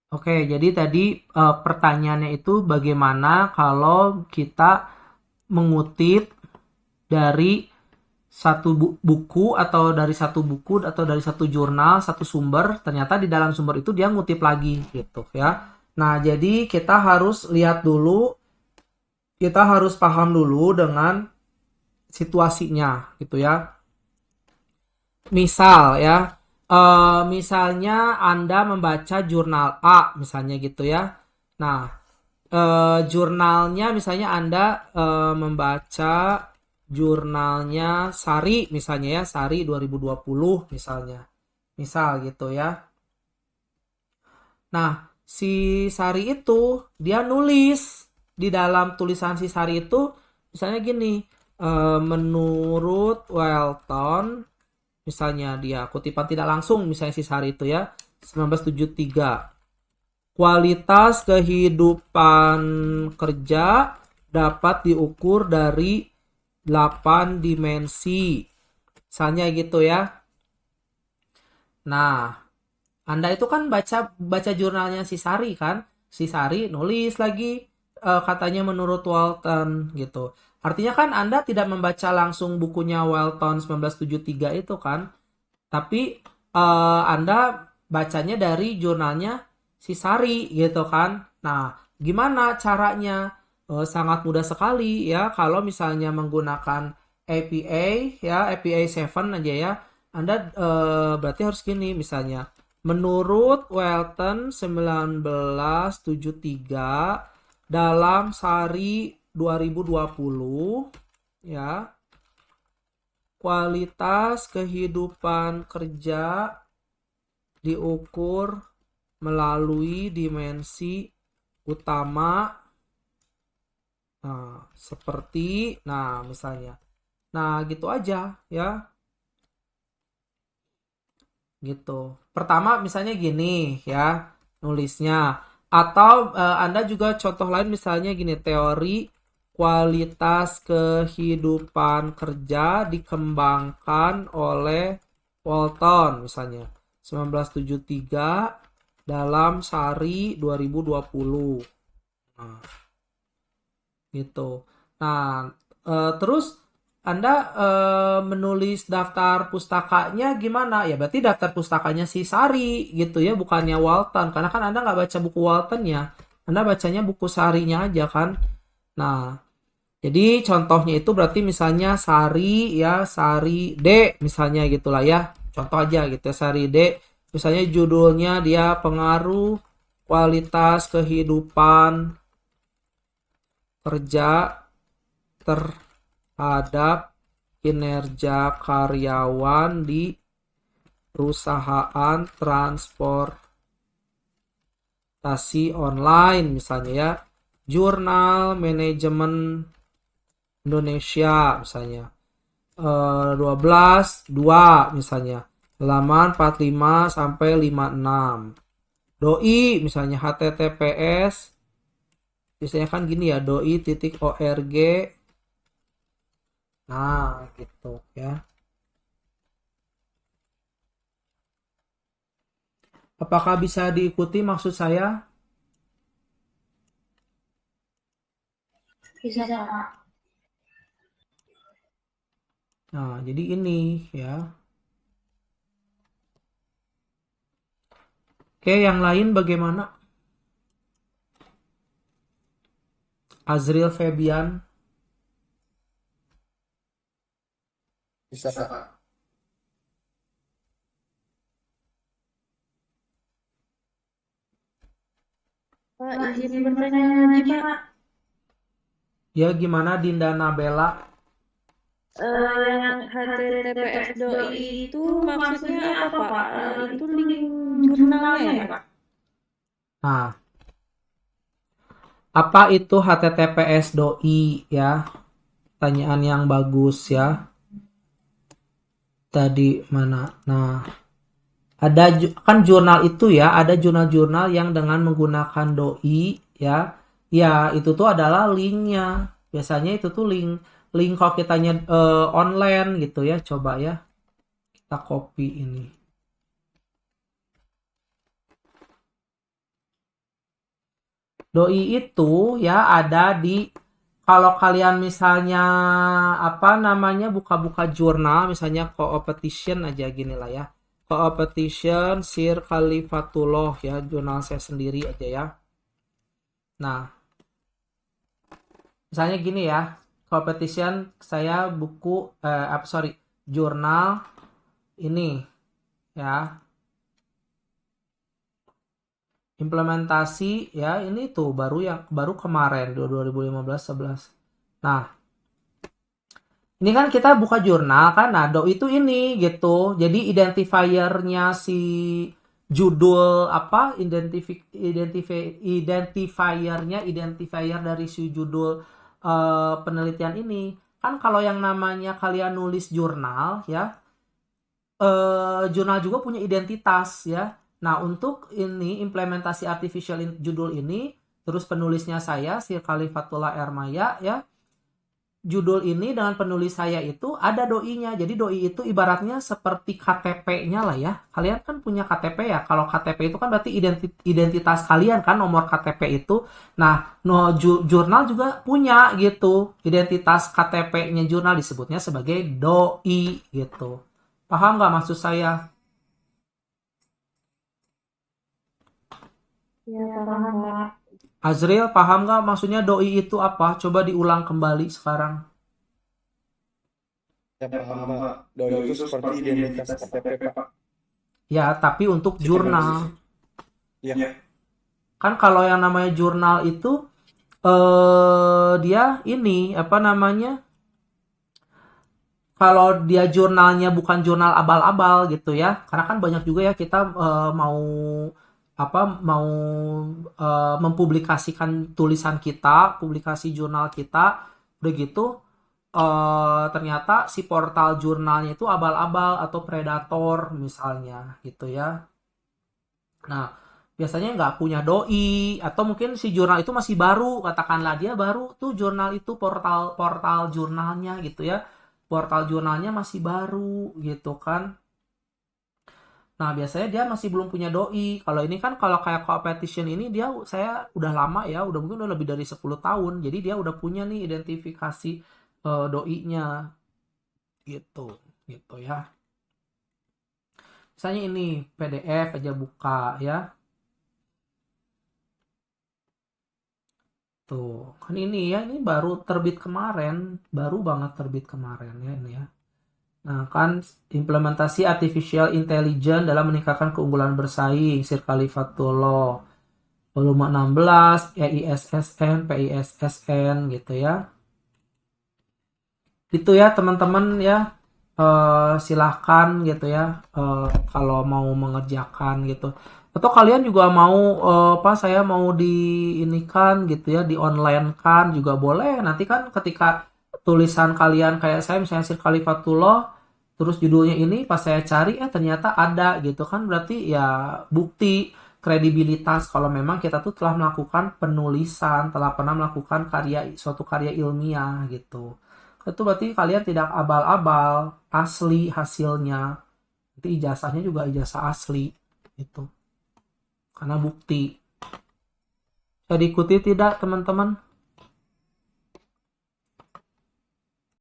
Oke, jadi tadi pertanyaannya itu bagaimana kalau kita mengutip dari satu buku atau dari satu buku atau dari satu jurnal, satu sumber, ternyata di dalam sumber itu dia ngutip lagi gitu ya. Nah, jadi kita harus lihat dulu, kita harus paham dulu dengan situasinya gitu ya. Misal ya, misalnya Anda membaca jurnal A misalnya gitu ya. Nah, jurnalnya misalnya Anda membaca jurnalnya Sari misalnya ya, Sari 2020 misalnya. Misal gitu ya. Nah, si Sari itu dia nulis di dalam tulisan si Sari itu misalnya gini, menurut Welton misalnya dia kutipan tidak langsung misalnya si Sari itu ya 1973, kualitas kehidupan kerja dapat diukur dari 8 dimensi misalnya gitu ya. Nah, Anda itu kan baca baca jurnalnya si Sari kan, si Sari nulis lagi katanya menurut Walton gitu. Artinya kan Anda tidak membaca langsung bukunya Walton 1973 itu kan, tapi Anda bacanya dari jurnalnya si Sari gitu kan. Nah, gimana caranya? Sangat mudah sekali ya kalau misalnya menggunakan APA ya, APA 7 aja ya. Anda berarti harus gini misalnya. Menurut Welton 1973 dalam Sari 2020 ya, kualitas kehidupan kerja diukur melalui dimensi utama, nah, seperti, nah misalnya. Nah gitu aja ya, gitu. Pertama misalnya gini ya, nulisnya. Atau Anda juga contoh lain misalnya gini, teori kualitas kehidupan kerja dikembangkan oleh Walton misalnya 1973 dalam Sari 2020. Nah, gitu. Nah, terus Anda menulis daftar pustakanya gimana? Ya berarti daftar pustakanya si Sari gitu ya, bukannya Walton. Karena kan Anda nggak baca buku Walton ya. Anda bacanya buku Sarinya aja kan. Nah, jadi contohnya itu berarti misalnya Sari ya, Sari D misalnya gitulah ya. Contoh aja gitu ya, Sari D. Misalnya judulnya dia pengaruh kualitas kehidupan kerja terhadap kinerja karyawan di perusahaan transportasi online misalnya ya. Jurnal Manajemen Indonesia misalnya. 12 2 misalnya. Halaman 45 sampai 56. Doi misalnya HTTPS biasanya kan gini ya, doi.org. Nah, gitu ya. Apakah bisa diikuti maksud saya? Bisa, Kak. Nah, jadi ini ya. Oke, yang lain bagaimana? Azril Febian. Bisa, Kak. Pak, izin bertanya lagi, Pak. Ya, gimana Dinda Nabela? Yang HTTPS doi itu maksudnya apa, Pak? Itu link jurnalnya ya? Nah, apa itu HTTPS doi ya? Pertanyaan yang bagus ya. Tadi mana? Nah, ada kan jurnal itu ya, ada jurnal-jurnal yang dengan menggunakan doi ya. Ya, itu tuh adalah linknya. Biasanya itu tuh link link kalau kita online gitu ya. Coba ya, kita copy ini. Doi itu ya ada di, kalau kalian misalnya apa namanya buka-buka jurnal misalnya Competition aja gini lah ya. Competition Sir Khalifatullah ya, jurnal saya sendiri aja ya. Nah, misalnya gini ya. Competition saya buku sorry, jurnal ini ya. Implementasi ya, ini tuh baru kemarin 2015-11. Nah, ini kan kita buka jurnal kan, nah do itu ini gitu. Jadi identifiernya si judul apa, identifier dari si judul penelitian ini. Kan kalau yang namanya kalian nulis jurnal ya, jurnal juga punya identitas ya. Nah, untuk ini implementasi artificial judul ini, terus penulisnya saya si Khalifatullah Ermaya ya. Judul ini dengan penulis saya itu ada doi-nya. Jadi doi itu ibaratnya seperti KTP-nya lah ya. Kalian kan punya KTP ya. Kalau KTP itu kan berarti identitas kalian kan, nomor KTP itu. Nah, jurnal juga punya gitu. Identitas KTP-nya jurnal disebutnya sebagai doi gitu. Paham nggak maksud saya? Ya, paham, Pak. Azril, paham nggak maksudnya doi itu apa? Coba diulang kembali sekarang. Ya paham Pak. Doi itu seperti identitas KTP Pak. Ya, tapi untuk jurnal. Ya. Kan kalau yang namanya jurnal itu dia ini apa namanya? Kalau dia jurnalnya bukan jurnal abal-abal gitu ya. Karena kan banyak juga ya kita mau apa mau mempublikasikan tulisan kita, publikasi jurnal kita, udah gitu ternyata si portal jurnalnya itu abal-abal atau predator misalnya gitu ya. Nah, biasanya nggak punya doi atau mungkin si jurnal itu masih baru, katakanlah dia baru tuh jurnal itu, portal jurnalnya gitu ya. Portal jurnalnya masih baru gitu kan. Nah, biasanya dia masih belum punya doi. Kalau ini kan kalau kayak competition ini dia saya udah lama ya, udah mungkin udah lebih dari 10 tahun. Jadi dia udah punya nih identifikasi doi-nya gitu. Gitu ya. Misalnya ini PDF aja buka ya. Tuh, kan ini ya, ini baru terbit kemarin, baru banget terbit kemarin ya ini ya. Nah, kan implementasi artificial intelligence dalam meningkatkan keunggulan bersaing, Sir Khalifatullah. Volume 16, EISSN, PISSN gitu ya. Gitu ya teman-teman ya. Silahkan gitu ya kalau mau mengerjakan gitu. Atau kalian juga mau saya mau diinikan gitu ya, di online kan juga boleh. Nanti kan ketika tulisan kalian kayak saya misalnya Sir Khalifatullah terus judulnya ini pas saya cari ternyata ada gitu kan, berarti ya bukti kredibilitas kalau memang kita tuh telah melakukan penulisan, telah pernah melakukan suatu karya ilmiah gitu. Itu berarti kalian tidak abal-abal, asli hasilnya. Nanti ijazahnya juga ijazah asli gitu. Karena bukti. Bisa diikuti tidak teman-teman?